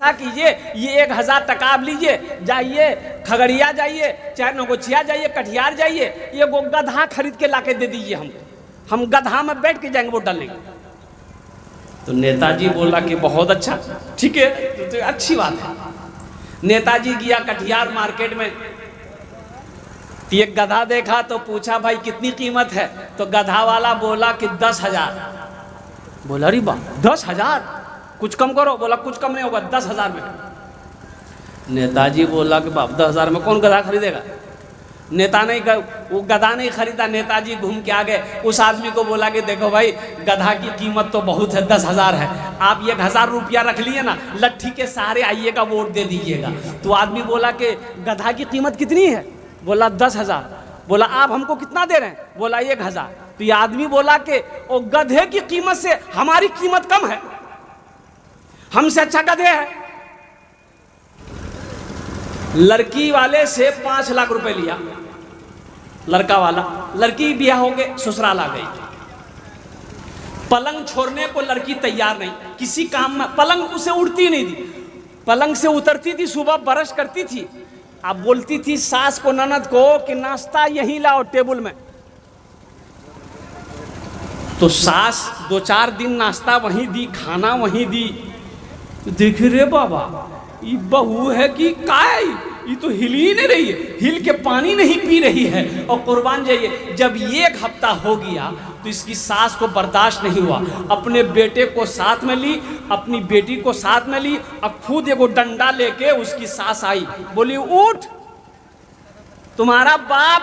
ऐसा कीजिए, ये 1000 टका आप लीजिए, जाइए खगड़िया जाइए, चाहे नगोचिया जाइए, कटिहार जाइए, ये गधा खरीद के लाके दे दीजिए हमको, हम गधा में बैठ के जाएंगे वोट डालेंगे। तो नेताजी बोला कि बहुत अच्छा, ठीक है, तो अच्छी बात है। नेताजी गया कटिहार मार्केट में, एक गधा देखा तो पूछा भाई कितनी कीमत है, तो गधा वाला बोला कि 10,000। बोला अरे वाह 10,000, कुछ कम करो। बोला कुछ कम नहीं होगा, 10,000 में। नेताजी बोला कि बाप 10,000 में कौन गधा खरीदेगा। नेता नहीं, वो गधा नहीं खरीदा। नेताजी घूम के आ गए, उस आदमी को बोला कि देखो भाई गधा की कीमत तो बहुत है, 10,000 है, आप 1,000 रुपया रख लिए ना, लट्ठी के सहारे आइएगा वोट दे दीजिएगा। तो आदमी बोला कि गधा की कीमत कितनी है। बोला 10,000। बोला आप हमको कितना दे रहे हैं। बोला 1,000। तो ये आदमी बोला कि वो गधे की कीमत से हमारी कीमत कम है, हमसे अच्छा गधे है। लड़की वाले से 5 लाख रुपए लिया, लड़का वाला। लड़की ब्याह हो गए, ससुराल आ गई। पलंग छोड़ने को लड़की तैयार नहीं, किसी काम में पलंग उसे उड़ती नहीं थी, पलंग से उतरती थी, सुबह ब्रश करती थी। अब बोलती थी सास को, ननद को कि नाश्ता यहीं लाओ टेबल में। तो सास 2-4 दिन नाश्ता वहीं दी, खाना वहीं दी। तो देखे रे बाबा ये बहू है कि काय, ये तो हिल ही नहीं रही है, हिल के पानी नहीं पी रही है। और कुर्बान जाइए, जब 1 हफ्ता हो गया तो इसकी सास को बर्दाश्त नहीं हुआ, अपने बेटे को साथ में ली, अपनी बेटी को साथ में ली, और खुद एगो डंडा लेके उसकी सास आई, बोली उठ, तुम्हारा बाप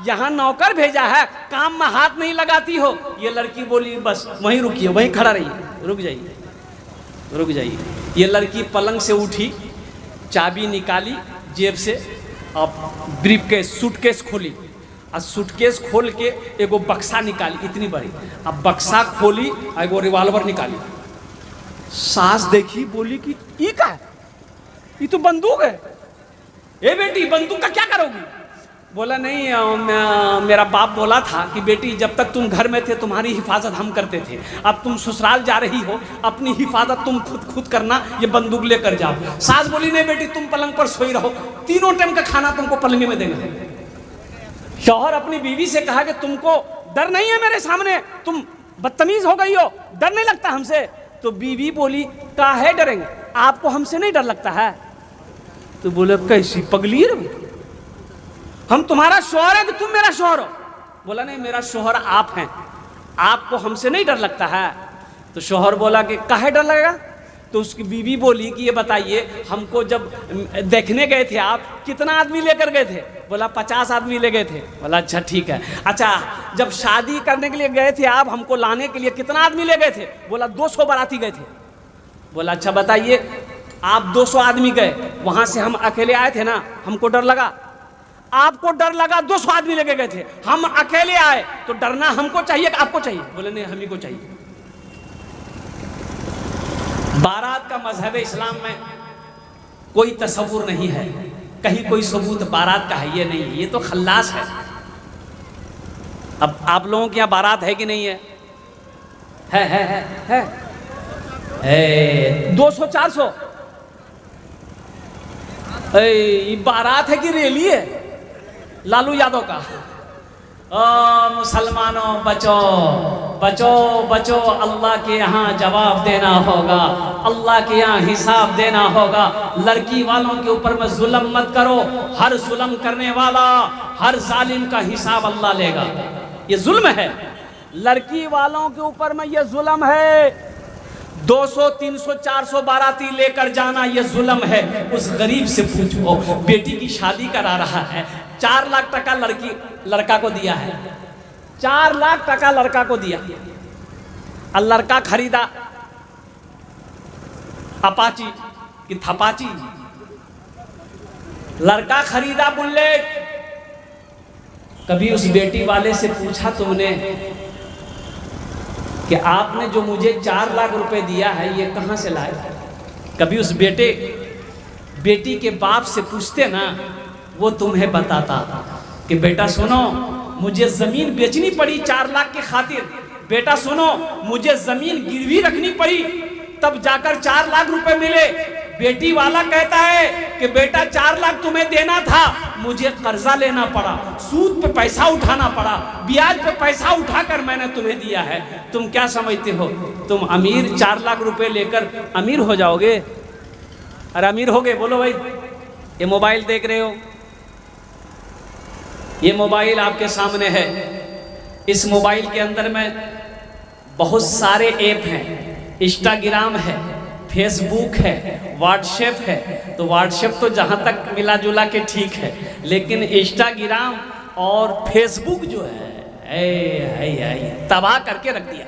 यहाँ नौकर भेजा है, काम में हाथ नहीं लगाती हो। ये लड़की बोली बस वहीं रुकिए, वहीं खड़ा रहिए, रुक जाइए रुक जाइए। ये लड़की पलंग से उठी, चाबी निकाली जेब से, अब ब्रीफकेस सूटकेस खोली, और सूटकेस खोल के एगो बक्सा निकाली इतनी बड़ी, अब बक्सा खोली और एगो रिवॉल्वर निकाली। सास देखी, बोली कि ये क्या है, ये तो बंदूक है। ए बेटी बंदूक का क्या करोगी। बोला नहीं मेरा बाप बोला था कि बेटी जब तक तुम घर में थे तुम्हारी हिफाजत हम करते थे, अब तुम ससुराल जा रही हो, अपनी हिफाजत तुम खुद करना, ये बंदूक लेकर जाओ। सास बोली नहीं बेटी तुम पलंग पर सोई रहो, 3 टाइम का खाना तुमको पलंग में देना है। शौहर अपनी बीवी से कहा कि तुमको डर नहीं है मेरे सामने, तुम बदतमीज हो गई हो, डर नहीं लगता हमसे। तो बीवी बोली काहे डरेंगे, आपको हमसे नहीं डर लगता है। तो बोले कैसी पगली है, हम तुम्हारा शौहर है कि तुम मेरा शौहर हो। बोला नहीं मेरा शौहर आप हैं, आपको हमसे नहीं डर लगता है। तो शौहर बोला कि काहे डर लगेगा। तो उसकी बीवी बोली कि ये बताइए हमको जब देखने गए थे आप कितना आदमी लेकर गए थे। बोला 50 आदमी ले गए थे। बोला अच्छा ठीक है। अच्छा जब शादी करने के लिए गए थे आप, हमको लाने के लिए कितना आदमी ले गए थे। बोला 200 बाराती गए थे। बोला अच्छा बताइए आप 200 आदमी गए, वहां से हम अकेले आए थे ना, हमको डर लगा। आपको डर लगा, 200 आदमी लेके गए थे, हम अकेले आए, तो डरना हमको चाहिए कि आपको चाहिए। बोले नहीं हम ही को चाहिए। बारात का मजहब इस्लाम में कोई तसव्वुर नहीं है, कहीं कोई सबूत बारात का है ये नहीं है, ये तो खल्लास है। अब आप लोगों के यहाँ बारात है कि नहीं है? है 200-400 बारात है कि रैली है लालू यादव का। मुसलमानों बचो बचो बचो, अल्लाह के यहाँ जवाब देना होगा, अल्लाह के यहाँ हिसाब देना होगा। लड़की वालों के ऊपर में जुल्म मत करो, हर जुल्म करने वाला, हर जालिम का हिसाब अल्लाह लेगा। ये जुल्म है, लड़की वालों के ऊपर में ये जुल्म है। 200, 300, 400 बाराती लेकर जाना ये जुल्म है। उस गरीब से पूछो, बेटी की शादी करा रहा है, 4 लाख टका लड़का को दिया है, 4 लाख टका लड़का को दिया, और लड़का खरीदा अपाची कि थपाची, लड़का खरीदा बुलेट। कभी उस बेटी वाले से पूछा तुमने कि आपने जो मुझे 4 लाख रुपए दिया है ये कहाँ से लाए? कभी उस बेटी के बाप से पूछते ना, वो तुम्हें बताता कि बेटा सुनो मुझे जमीन बेचनी पड़ी 4 लाख के खातिर, बेटा सुनो मुझे जमीन गिरवी रखनी पड़ी तब जाकर 4 लाख रुपए मिले, बेटी वाला कहता है कि बेटा 4 लाख तुम्हें देना था, मुझे कर्जा लेना पड़ा, सूद पे पैसा उठाना पड़ा, ब्याज पे पैसा उठाकर मैंने तुम्हें दिया है। तुम क्या समझते हो तुम अमीर 4 लाख रुपए लेकर अमीर हो जाओगे? अरे अमीर हो गए? बोलो भाई। ये मोबाइल देख रहे हो, ये मोबाइल आपके सामने है। इस मोबाइल के अंदर में बहुत सारे ऐप हैं, इंस्टाग्राम है, फेसबुक है, व्हाट्सएप है। तो व्हाट्सएप तो जहाँ तक मिला जुला के ठीक है, लेकिन इंस्टाग्राम और फेसबुक जो है तबाह करके रख दिया,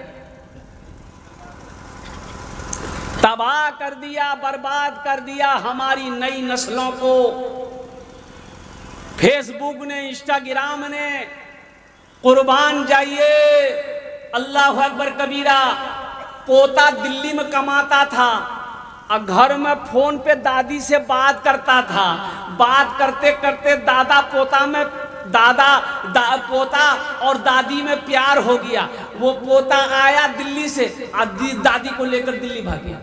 तबाह कर दिया, बर्बाद कर दिया हमारी नई नस्लों को। फेसबुक ने, इंस्टाग्राम ने, कुर्बान जाइए, अल्लाह अकबर कबीरा। पोता दिल्ली में कमाता था और घर में फोन पे दादी से बात करता था। बात करते करते दादा पोता में पोता और दादी में प्यार हो गया। वो पोता आया दिल्ली से और दादी को लेकर दिल्ली भाग गया।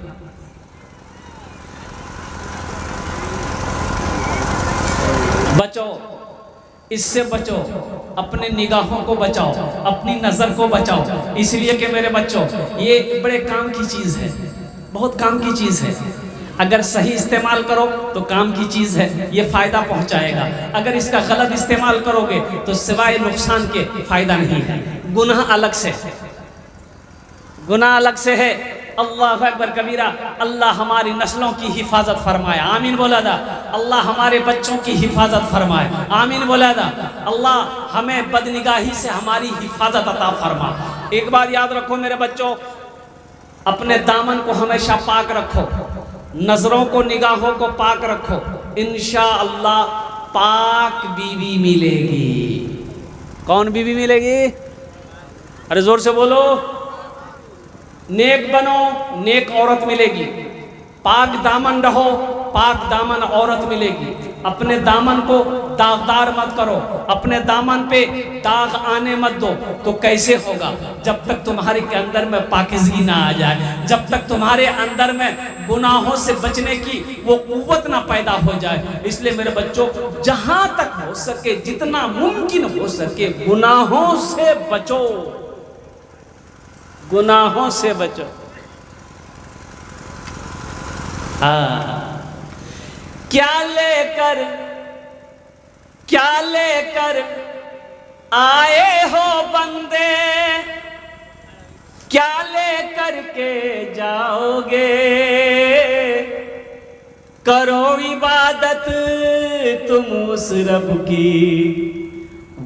बचो, इससे बचो, अपने निगाहों को बचाओ, अपनी नजर को बचाओ। इसलिए कि मेरे बच्चों, ये बड़े काम की चीज है, बहुत काम की चीज है। अगर सही इस्तेमाल करो तो काम की चीज है, ये फायदा पहुंचाएगा। अगर इसका गलत इस्तेमाल करोगे तो सिवाय नुकसान के फायदा नहीं है। गुनाह अलग से, गुनाह अलग से है। अल्लाह अकबर कबीरा। अल्लाह हमारी नस्लों की हिफाजत फरमाए, आमीन बोला था। अल्लाह हमारे बच्चों की हिफाजत फरमाए, आमीन बोला था। अल्लाह हमें बदनिगाही से हमारी हिफाजत अता फरमा। एक बात याद रखो मेरे बच्चों, अपने दामन को हमेशा पाक रखो, नजरों को, निगाहों को पाक रखो। इंशाअल्लाह पाक बीवी मिलेगी। कौन बीवी मिलेगी? अरे जोर से बोलो। नेक बनो, नेक औरत मिलेगी। पाक दामन रहो, पाक दामन औरत मिलेगी। अपने दामन को दागदार मत करो, अपने दामन पे दाग आने मत दो। तो कैसे होगा? जब तक तुम्हारे के अंदर में पाकिज़गी ना आ जाए, जब तक तुम्हारे अंदर में गुनाहों से बचने की वो कुव्वत ना पैदा हो जाए। इसलिए मेरे बच्चों, जहां तक हो सके, जितना मुमकिन हो सके, गुनाहों से बचो, गुनाहों से बचो। क्या लेकर आए हो बंदे, क्या लेकर के जाओगे? करो इबादत तुम उस रब की,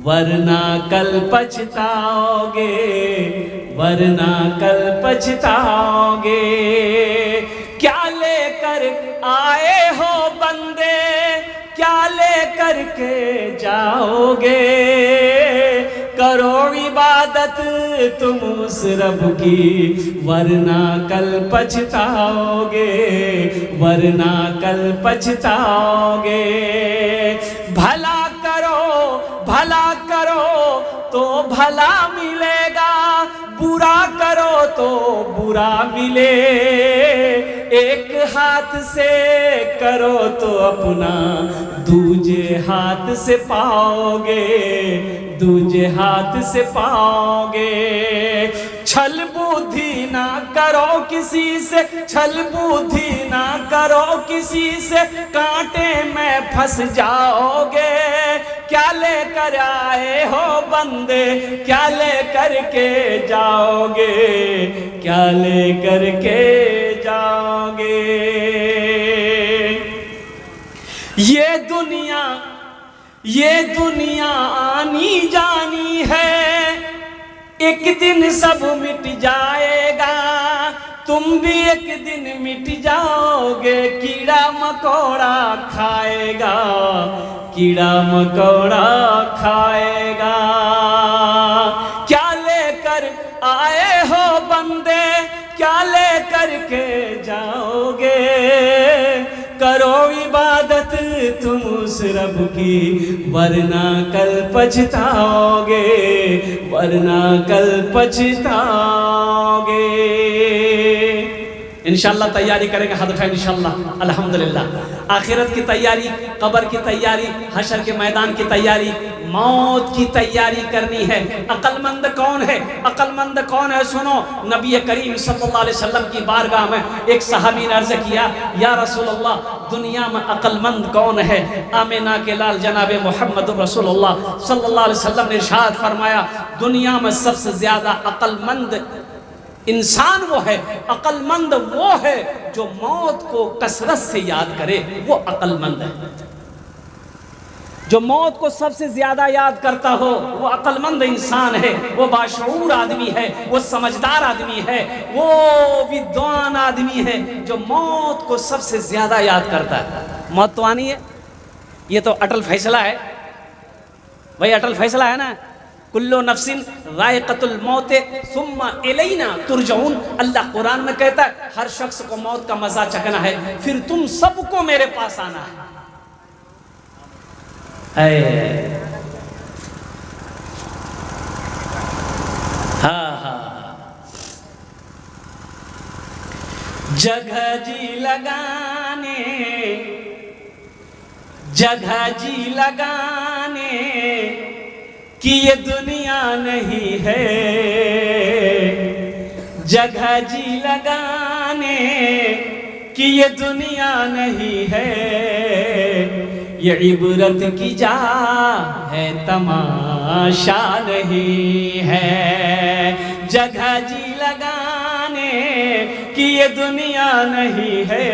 वरना कल पछताओगे, वरना कल पछताओगे। क्या लेकर आए हो बंदे, क्या लेकर के जाओगे? करो इबादत तुम उस रब की, वरना कल पछताओगे, वरना कल पछताओगे। भला करो तो भला मिलेगा, बुरा करो तो बुरा मिले। एक हाथ से करो तो अपना दूजे हाथ से पाओगे, दूजे हाथ से पाओगे। छल बुद्धि ना करो किसी से, छल बुद्धि ना करो किसी से, कांटे में फंस जाओगे। क्या लेकर आए हो बंदे, क्या लेकर के जाओगे, क्या लेकर के जाओगे? ये दुनिया आनी जानी है, एक दिन सब मिट जाएगा। तुम भी एक दिन मिट जाओगे, कीड़ा मकोड़ा खाएगा, कीड़ा मकोड़ा खाएगा। क्या लेकर आए हो बंदे, क्या लेकर के जाओगे? करो इबादत तुम उस रब की, वरना कल पछताओगे, वरना कल पछताओगे। इंशाल्लाह तैयारी करेंगे, हाथ उठाएं इंशाल्लाह। अल्हम्दुलिल्लाह। आखिरत की तैयारी, कब्र की तैयारी, हशर के मैदान की तैयारी, मौत की तैयारी करनी है। अक्लमंद कौन है? अक्लमंद कौन है? सुनो, नबी करीम सल्लल्लाहु अलैहि वसल्लम की बारगाह में एक सहाबी ने अर्ज़ किया, या रसूलल्लाह, दुनिया में अक्लमंद कौन है? आमिना के लाल जनाब मोहम्मद रसूलुल्लाह सल्लल्लाहु अलैहि वसल्लम ने इरशाद फरमाया, दुनिया में सबसे ज़्यादा अक्लमंद इंसान वो है, अक्लमंद वो है जो मौत को कसरत से याद करे, वो अक्लमंद है। जो मौत को सबसे ज्यादा याद करता हो वो अक्लमंद इंसान है, वो बाशऊर आदमी है, वो समझदार आदमी है, वो विद्वान आदमी है जो मौत को सबसे ज्यादा याद करता है। मौत तो आनी है, ये तो अटल फैसला है भाई, अटल फैसला है ना। कुल्लो नफ्सिन ज़ाइक़तुल मौत सुम्मा इलैना तुरजऊन। अल्लाह कुरान में कहता है हर शख्स को मौत का मजा चखना है, फिर तुम सबको मेरे पास आना है। हाँ, जगह जी लगाने, जगह जी लगाने कि ये दुनिया नहीं है, जगह जी लगाने कि ये दुनिया नहीं है, ये इबरत की जा है तमाशा नहीं है। जगह जी लगाने कि ये दुनिया नहीं है,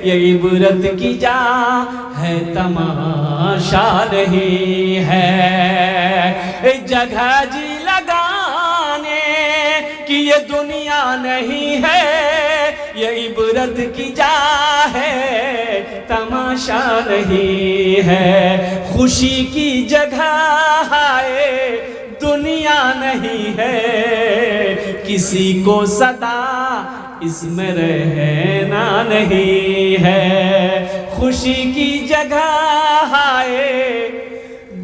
ये इबरत की जा है तमाशा नहीं है। जगह जी लगाने कि ये दुनिया नहीं है, ये इबरत की जा है तमाशा नहीं है। खुशी की जगह है दुनिया नहीं है, किसी को सदा इसमें रहना नहीं है। खुशी की जगह है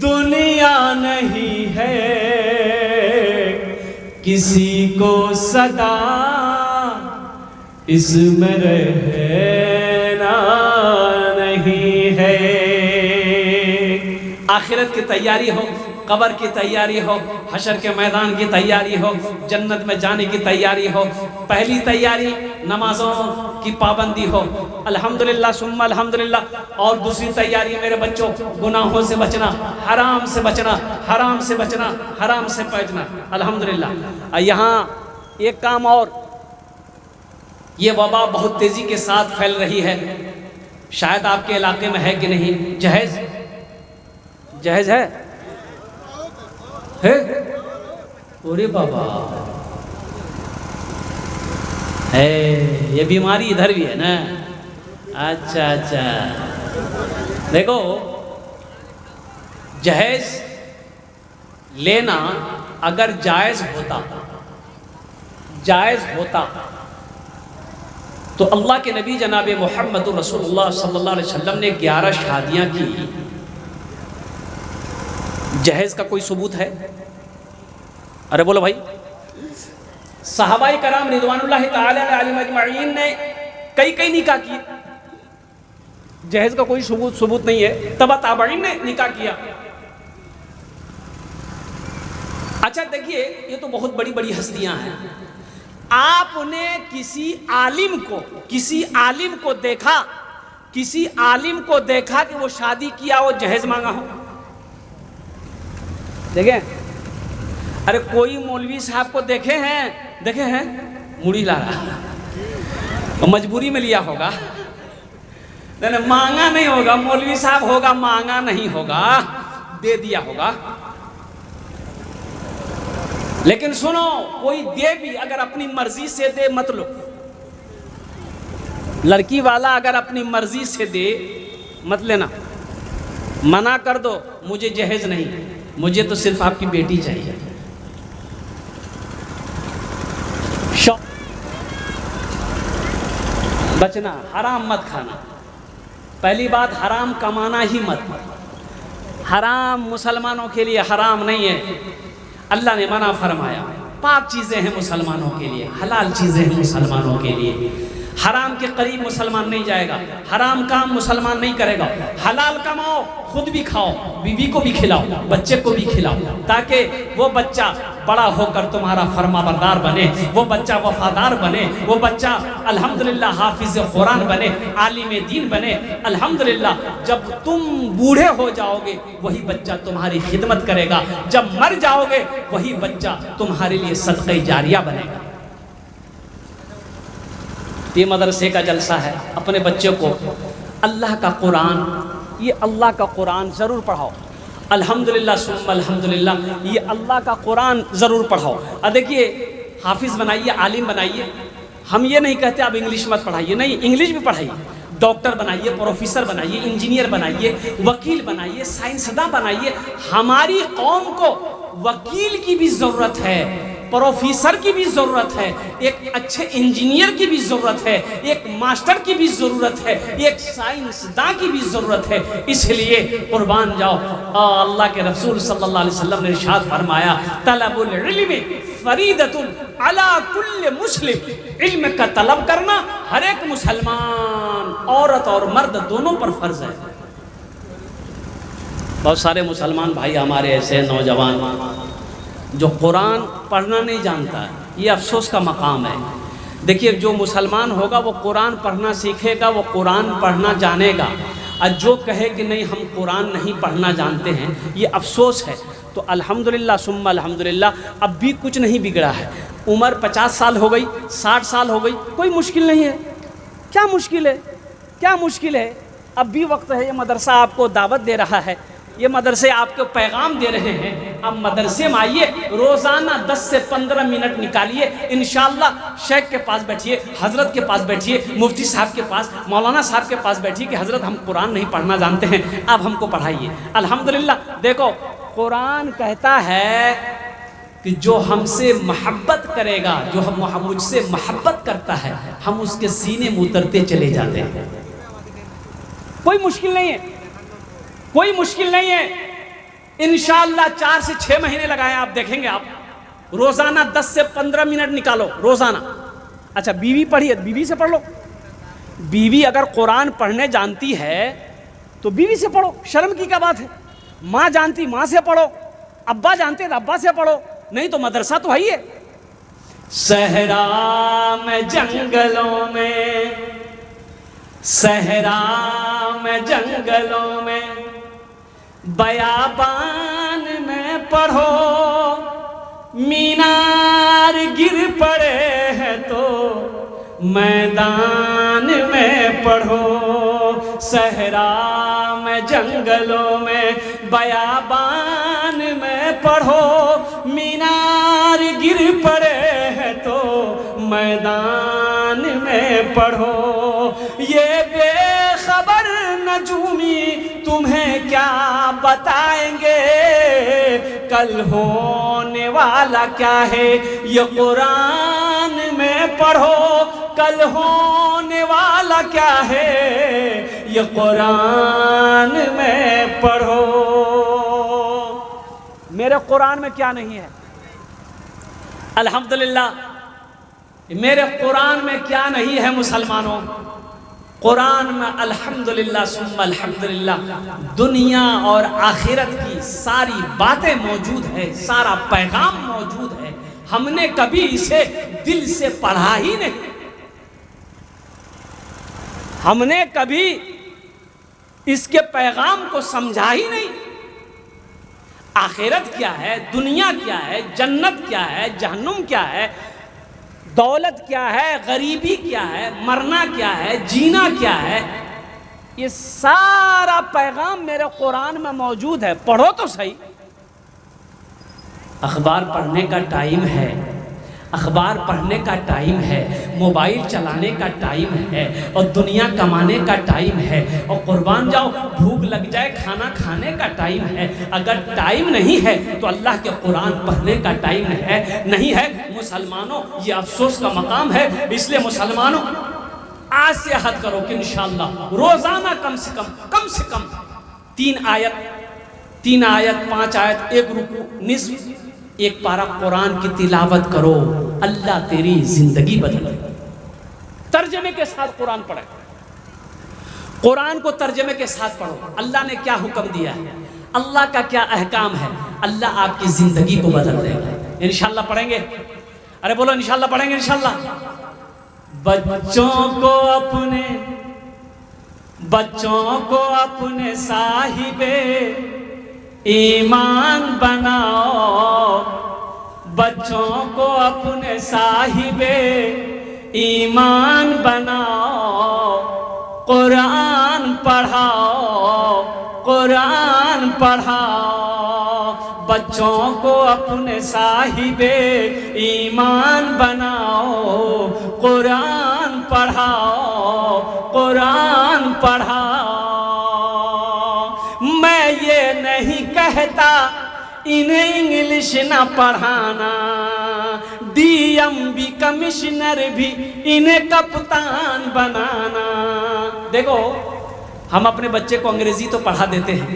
दुनिया नहीं है, किसी को सदा इसमें रहना नहीं है। आखिरत की तैयारी हो, कब्र की तैयारी हो, हशर के मैदान की तैयारी हो, जन्नत में जाने की तैयारी हो। पहली तैयारी नमाजों की पाबंदी हो, अल्हम्दुलिल्लाह सुम्मा अल्हम्दुलिल्लाह। और दूसरी तैयारी मेरे बच्चों, गुनाहों से बचना, हराम से बचना, हराम से बचना, हराम से बचना, अल्हम्दुलिल्लाह। यहाँ एक काम और, ये वबा बहुत तेज़ी के साथ फैल रही है, शायद आपके इलाके में है कि नहीं। जहेज, जहेज है? अरे बाबा है, ये बीमारी इधर भी है ना। अच्छा अच्छा, देखो जहेज लेना अगर जायज होता, जायज होता तो अल्लाह के नबी जनाब मोहम्मद रसूलुल्लाह सल्लल्लाहु अलैहि वसल्लम ने 11 शादियां की। जहेज का कोई सबूत है? अरे बोलो भाई। सहाबाए कराम रिज़वानुल्लाहि ताला अलैहिम अजमईन ने कई कई निकाह किए, जहेज का कोई सबूत नहीं है। तबा ताबईन ने निकाह किया। अच्छा देखिए, ये तो बहुत बड़ी बड़ी हस्तियां हैं। आपने किसी आलिम को देखा, किसी आलिम को देखा कि वो शादी किया, वो जहेज मांगा हो? देखें? अरे कोई मौलवी साहब को देखे हैं मुड़ी ला रहा, तो मजबूरी में लिया होगा। नहीं, मांगा नहीं होगा, मौलवी साहब होगा, मांगा नहीं होगा, दे दिया होगा। लेकिन सुनो, कोई दे भी अगर अपनी मर्जी से दे मत लो। लड़की वाला अगर अपनी मर्जी से दे मत लेना, मना कर दो, मुझे जहेज नहीं, मुझे तो सिर्फ आपकी बेटी चाहिए। बचना, हराम मत खाना। पहली बात, हराम कमाना ही मत। हराम मुसलमानों के लिए हराम नहीं है, अल्लाह ने मना फरमाया। पाक चीज़ें हैं मुसलमानों के लिए, हलाल चीज़ें हैं मुसलमानों के लिए। हराम के करीब मुसलमान नहीं जाएगा, हराम काम मुसलमान नहीं करेगा। हलाल कमाओ, खुद भी खाओ, बीवी को भी खिलाओ, बच्चे को भी खिलाओ, ताकि वो बच्चा बड़ा होकर तुम्हारा फरमाबरदार बने, वो बच्चा वफादार बने, वो बच्चा अल्हम्दुलिल्लाह हाफिज कुरान बने, आलिम दीन बने। अल्हम्दुलिल्लाह जब तुम बूढ़े हो जाओगे वही बच्चा तुम्हारी खिदमत करेगा, जब मर जाओगे वही बच्चा तुम्हारे लिए सदक़े जारिया बनेगा। ये मदरसे का जलसा है, अपने बच्चे को अल्लाह का कुरान, ये अल्लाह का कुरान ज़रूर पढ़ाओ। अल्हम्दुलिल्लाह सुम्मा अल्हम्दुलिल्लाह, ये अल्लाह का कुरान ज़रूर पढ़ाओ। अब देखिए, हाफिज़ बनाइए, आलिम बनाइए। हम ये नहीं कहते आप इंग्लिश मत पढ़ाइए, नहीं, इंग्लिश भी पढ़ाइए। डॉक्टर बनाइए, प्रोफेसर बनाइए, इंजीनियर बनाइए, वकील बनाइए, साइंसदान बनाइए। हमारी कौम को वकील की भी ज़रूरत है, प्रोफेसर की भी ज़रूरत है, एक अच्छे इंजीनियर की भी ज़रूरत है, एक मास्टर की भी ज़रूरत है, एक साइंसदान की भी ज़रूरत है। इसलिए कुर्बान जाओ, अल्लाह के रसूल सल्लल्लाहु अलैहि वसल्लम ने इरशाद फरमाया, तलबुल इल्मी फरीदतुन अला कुल्ल मुस्लिम। इल्म का तलब करना हर एक मुसलमान, औरत और मर्द दोनों पर फ़र्ज है। बहुत सारे मुसलमान भाई हमारे ऐसे नौजवान जो कुरान पढ़ना नहीं जानता है, ये अफसोस का मकाम है। देखिए, जो मुसलमान होगा वो कुरान पढ़ना सीखेगा, वो कुरान पढ़ना जानेगा, और जो कहे कि नहीं हम कुरान नहीं पढ़ना जानते हैं, ये अफसोस है। तो अल्हम्दुलिल्लाह सुम्मा अल्हम्दुलिल्लाह, अब भी कुछ नहीं बिगड़ा है। उम्र 50 साल हो गई, 60 साल हो गई, कोई मुश्किल नहीं है। क्या मुश्किल है, क्या मुश्किल है? अब भी वक्त है। ये मदरसा आपको दावत दे रहा है, ये मदरसे आपको पैगाम दे रहे हैं। अब मदरसे में आइए, रोज़ाना 10 से 15 मिनट निकालिए, इंशाअल्लाह शेख के पास बैठिए, हज़रत के पास बैठिए, मुफ्ती साहब के पास, मौलाना साहब के पास बैठिए कि हज़रत हम कुरान नहीं पढ़ना जानते हैं, आप हमको पढ़ाइए। अल्हम्दुलिल्लाह देखो, कुरान कहता है कि जो हमसे मोहब्बत करेगा, जो हम मुझसे मोहब्बत करता है, हम उसके सीने में उतरते चले जाते हैं। कोई मुश्किल नहीं है, कोई मुश्किल नहीं है। इंशाअल्लाह 4 से 6 महीने लगाए, आप देखेंगे, आप रोज़ाना 10 से 15 मिनट निकालो रोज़ाना। अच्छा, बीवी पढ़िए, बीवी से पढ़ लो। बीवी अगर कुरान पढ़ने जानती है तो बीवी से पढ़ो, शर्म की क्या बात है? माँ जानती, माँ से पढ़ो, अब्बा जानते तो अब्बा से पढ़ो, नहीं तो मदरसा तो है ही है। सहरा में जंगलों में, सहरा में जंगलों में, बयाबान में पढ़ो, मीनार गिर पड़े हैं तो मैदान में पढ़ो। सहरा में जंगलों में, बयाबान में पढ़ो, मीनार गिर पड़े हैं तो मैदान में पढ़ो। ये बेखबर नजूमी तुम्हें क्या बताएंगे, कल होने वाला क्या है ये कुरान में पढ़ो, कल होने वाला क्या है ये कुरान में पढ़ो। मेरे कुरान में क्या नहीं है? अल्हम्दुलिल्लाह, मेरे कुरान में क्या नहीं है मुसलमानों? कुरान में अल्हम्दुलिल्लाह सुम्मा अल्हम्दुलिल्लाह दुनिया और आखिरत की सारी बातें मौजूद है, सारा पैगाम मौजूद है। हमने कभी इसे दिल से पढ़ा ही नहीं, हमने कभी इसके पैगाम को समझा ही नहीं। आखिरत क्या है, दुनिया क्या है, जन्नत क्या है, जहन्नुम क्या है, दौलत क्या है, गरीबी क्या है, मरना क्या है, जीना क्या है, ये सारा पैगाम मेरे कुरान में मौजूद है। पढ़ो तो सही। अखबार पढ़ने का टाइम है, अखबार पढ़ने का टाइम है, मोबाइल चलाने का टाइम है, और दुनिया कमाने का टाइम है, और कुर्बान जाओ भूख लग जाए खाना खाने का टाइम है। अगर टाइम नहीं है तो अल्लाह के कुरान पढ़ने का टाइम है नहीं है। मुसलमानों, ये अफसोस का मकाम है। इसलिए मुसलमानों, आज से अहद करो कि इंशाअल्लाह रोज़ाना कम से कम 3 आयत 5 आयत, 1 रुकू, निस्फ, एक पारा कुरान की तिलावत करो, अल्लाह तेरी जिंदगी बदल दे। तर्जमे के साथ कुरान पढ़े, कुरान को तर्जमे के साथ पढ़ो। अल्लाह ने क्या हुक्म दिया है, अल्लाह का क्या अहकाम है, अल्लाह आपकी जिंदगी को बदल देगा। इंशाल्लाह पढ़ेंगे, अरे बोलो इंशाल्लाह पढ़ेंगे इंशाल्लाह। बच्चों को अपने साहिबे ईमान बनाओ, बच्चों को अपने साहिबे ईमान बनाओ, कुरान पढ़ाओ, कुरान पढ़ाओ। बच्चों को अपने साहिबे ईमान बनाओ, कुरान पढ़ाओ, कुरान पढ़ाओ। मैं ये नहीं कहता इन्हें इंग्लिश ना पढ़ाना, डीएमबी कमिश्नर भी इन्हें कप्तान बनाना। देखो हम अपने बच्चे को अंग्रेजी तो पढ़ा देते हैं,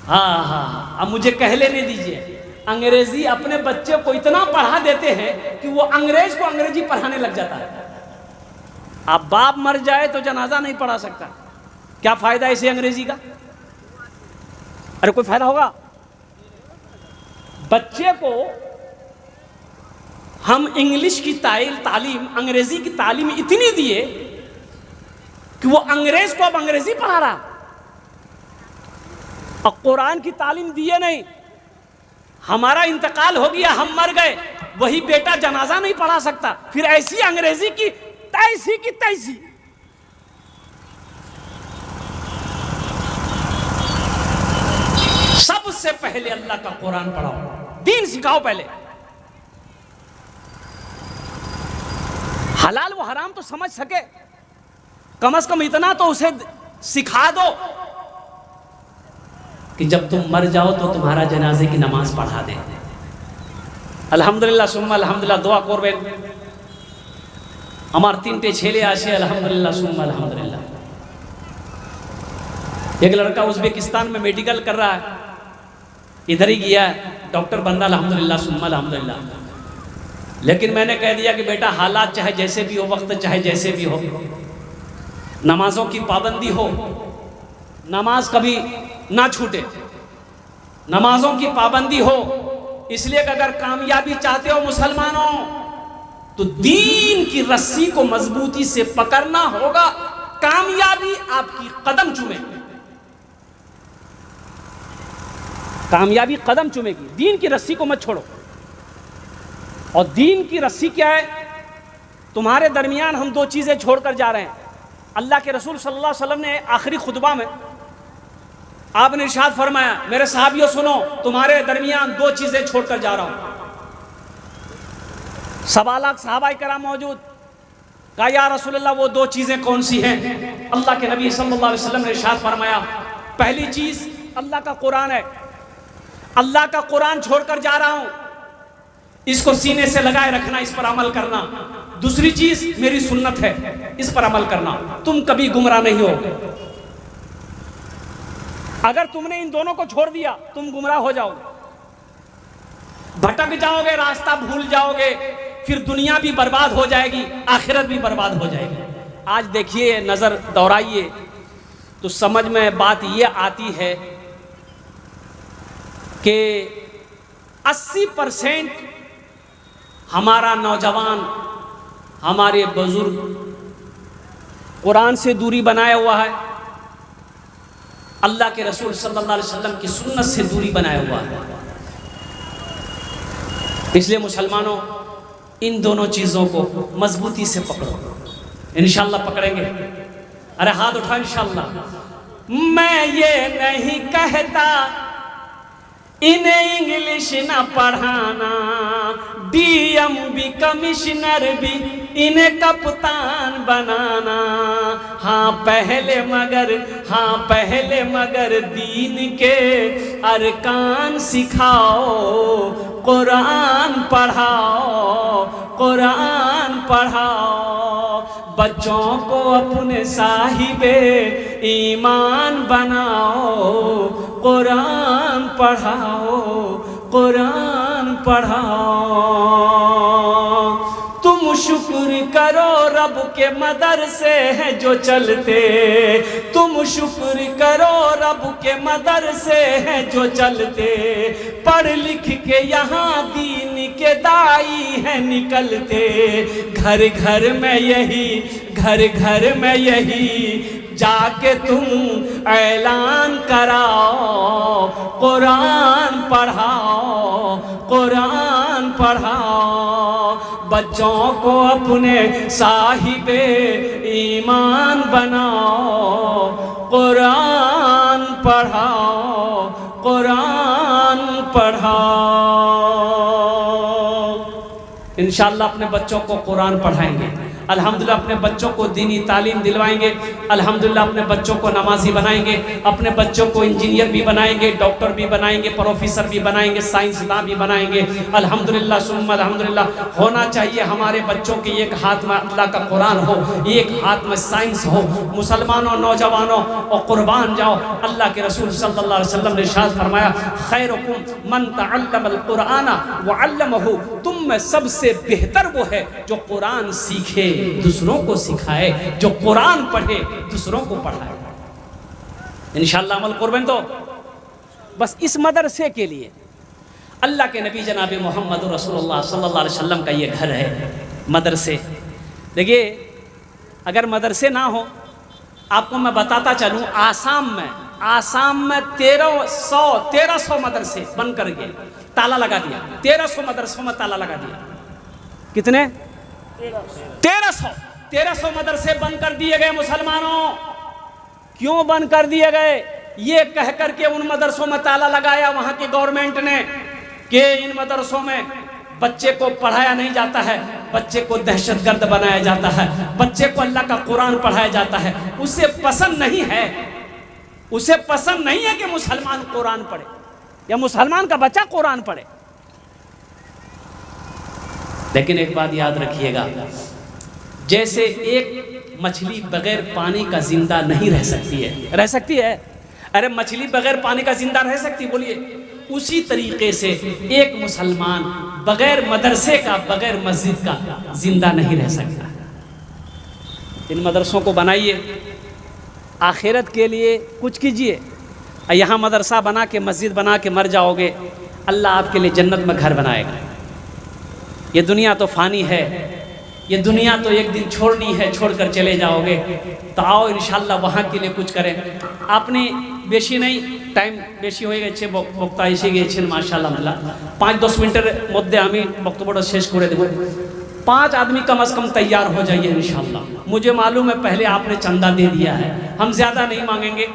हाँ, अब मुझे कह लेने दीजिए, अंग्रेजी अपने बच्चे को इतना पढ़ा देते हैं कि वो अंग्रेज को अंग्रेजी पढ़ाने लग जाता है। अब बाप मर जाए तो जनाजा नहीं पढ़ा सकता, क्या फायदा इसे अंग्रेजी का? अरे कोई फायदा होगा? बच्चे को हम इंग्लिश की तालीम, अंग्रेजी की तालीम इतनी दिए कि वो अंग्रेज को अब अंग्रेजी पढ़ा रहा, और कुरान की तालीम दिए नहीं। हमारा इंतकाल हो गया, हम मर गए, वही बेटा जनाजा नहीं पढ़ा सकता, फिर ऐसी अंग्रेजी की तैसी। सबसे पहले अल्लाह का कुरान पढ़ाओ, दीन सिखाओ पहले। हलाल व हराम तो समझ सके, कम से कम इतना तो उसे सिखा दो कि जब तुम मर जाओ तो तुम्हारा जनाजे की नमाज पढ़ा दे। अल्हम्दुलिल्लाह सुम्मा अल्हम्दुलिल्लाह दुआ करबेन আমার তিনটে ছেলে আছে, अल्हम्दुलिल्लाह सुम्मा अल्हम्दुलिल्लाह। एक लड़का उज़्बेकिस्तान में मेडिकल कर रहा है, इधर ही गया डॉक्टर बंदा, अल्हम्दुलिल्लाह सुम्मा अल्हम्दुलिल्लाह। लेकिन मैंने कह दिया कि बेटा हालात चाहे जैसे भी हो, वक्त चाहे जैसे भी हो, नमाजों की पाबंदी हो, नमाज कभी ना छूटे, नमाजों की पाबंदी हो। इसलिए कि अगर कामयाबी चाहते हो मुसलमानों तो दीन की रस्सी को मजबूती से पकड़ना होगा, कामयाबी आपकी कदम चूमेगी, कामयाबी कदम चूमेगी। दीन की रस्सी को मत छोड़ो। और दीन की रस्सी क्या है? तुम्हारे दरमियान हम दो चीजें छोड़कर जा रहे हैं। अल्लाह के रसूल सल्लल्लाहु अलैहि वसल्लम ने आखिरी खुतबा में आपने इरशाद फरमाया, मेरे सहाबियों सुनो, तुम्हारे दरमियान दो चीजें छोड़कर जा रहा हूं। 1.25 लाख सहाबाए कराम मौजूद, कहा या रसूलल्लाह वो दो चीजें कौन सी हैं? अल्लाह के नबी सल्लल्लाहु अलैहि वसल्लम ने इरशाद फरमाया, पहली चीज अल्लाह का कुरान है, अल्लाह का कुरान छोड़कर जा रहा हूं, इसको सीने से लगाए रखना, इस पर अमल करना। दूसरी चीज मेरी सुन्नत है, इस पर अमल करना, तुम कभी गुमराह नहीं हो। अगर तुमने इन दोनों को छोड़ दिया तुम गुमराह हो जाओगे, भटक जाओगे, रास्ता भूल जाओगे, फिर दुनिया भी बर्बाद हो जाएगी, आखिरत भी बर्बाद हो जाएगी। आज देखिए, नजर दौड़ाइए तो समझ में बात ये आती है कि 80% हमारा नौजवान, हमारे बुजुर्ग कुरान से दूरी बनाया हुआ है, अल्लाह के रसूल सल्लल्लाहु अलैहि वसल्लम की सुन्नत से दूरी बनाया हुआ है। इसलिए मुसलमानों, इन दोनों चीज़ों को मजबूती से पकड़ो, इंशाअल्लाह पकड़ेंगे। अरे हाथ उठा इंशाअल्लाह। मैं ये नहीं कहता इन्हें इंग्लिश ना पढ़ाना, डीएमबी कमिश्नर भी इन्हें कप्तान बनाना। हाँ पहले मगर दीन के अरकान सिखाओ, कुरान पढ़ाओ, कुरान पढ़ाओ। बच्चों को अपने साहिबे ईमान बनाओ, कुरान पढ़ाओ, कुरान पढ़ाओ। तुम शुक्र करो रब के मदरसे हैं जो चलते, तुम शुक्र करो रब के मदरसे हैं जो चलते, पढ़ लिख के यहाँ दीन के दाई हैं निकलते। घर घर में यही, घर घर में यही जाके तुम ऐलान कराओ, कुरान पढ़ाओ, कुरान पढ़ाओ। बच्चों को अपने साहिबे ईमान बनाओ, कुरान पढ़ाओ, कुरान पढ़ाओ। इंशाअल्लाह अपने बच्चों को कुरान पढ़ाएंगे, अल्हम्दुलिल्लाह अपने बच्चों को दीनी तालीम दिलवाएंगे, अल्हम्दुलिल्लाह अपने बच्चों को नमाजी बनाएंगे, अपने बच्चों को इंजीनियर भी बनाएंगे, डॉक्टर भी बनाएंगे, प्रोफेसर भी बनाएंगे, साइंसदान भी बनाएंगे। अल्हम्दुलिल्लाह सुम्मा अल्हम्दुलिल्लाह। होना चाहिए हमारे बच्चों के एक हाथ में अल्लाह का कुरान हो, एक हाथ में साइंस हो। मुसलमानों नौजवानों और कुर्बान जाओ, अल्लाह के रसूल सल्लल्लाहु अलैहि वसल्लम ने इरशाद फरमाया, खैरुकुम मन तअल्लमल कुरान व अल्लमहु, तुम में सबसे बेहतर वो है जो कुरान सीखे, दूसरों को सिखाए, जो कुरान पढ़े दूसरों को पढ़ाए। इंशाअल्लाह अमल कुर्बान। तो बस इस मदरसे के लिए अल्लाह के नबी जनाब मोहम्मद रसूलुल्लाह सल्लल्लाहु अलैहि वसल्लम का ये घर है, मदरसे। देखिए अगर मदरसे ना हो, आपको मैं बताता चलूँ, आसाम में 1300 मदरसे बन कर गए, ताला लगा दिया। 1300 मदरसों में ताला लगा दिया। कितने? 1300 मदरसे बंद कर दिए गए मुसलमानों। क्यों बंद कर दिए गए? ये कह करके उन मदरसों में ताला लगाया वहां की गवर्नमेंट ने कि इन मदरसों में बच्चे को पढ़ाया नहीं जाता है, बच्चे को दहशतगर्द बनाया जाता है, बच्चे को अल्लाह का कुरान पढ़ाया जाता है। उसे पसंद नहीं है, उसे पसंद नहीं है कि मुसलमान कुरान पढ़े या मुसलमान का बच्चा कुरान पढ़े। लेकिन एक बात याद रखिएगा, जैसे एक मछली बगैर पानी का जिंदा नहीं रह सकती है, रह सकती है? अरे मछली बगैर पानी का जिंदा रह सकती, बोलिए? उसी तरीके से एक मुसलमान बगैर मदरसे का, बगैर मस्जिद का जिंदा नहीं रह सकता। इन मदरसों को बनाइए, आखिरत के लिए कुछ कीजिए। यहाँ मदरसा बना के, मस्जिद बना के मर जाओगे, अल्लाह आपके लिए जन्नत में घर बनाएगा। ये दुनिया तो फानी है, ये दुनिया तो एक दिन छोड़नी है, छोड़कर चले जाओगे। तो आओ इंशाल्लाह वहाँ के लिए कुछ करें। आपने बेशी नहीं, टाइम बेशी হয়ে গেছে, বক্তা এসে গিয়েছেন মাশাআল্লাহ। 5-10 মিনিটের মধ্যে আমি বক্তব্যটা শেষ করে দেব। 5 आदमी कम से कम तैयार हो जाइए इंशाल्लाह। मुझे मालूम है पहले आपने चंदा दे दिया है, हम ज़्यादा नहीं मांगेंगे।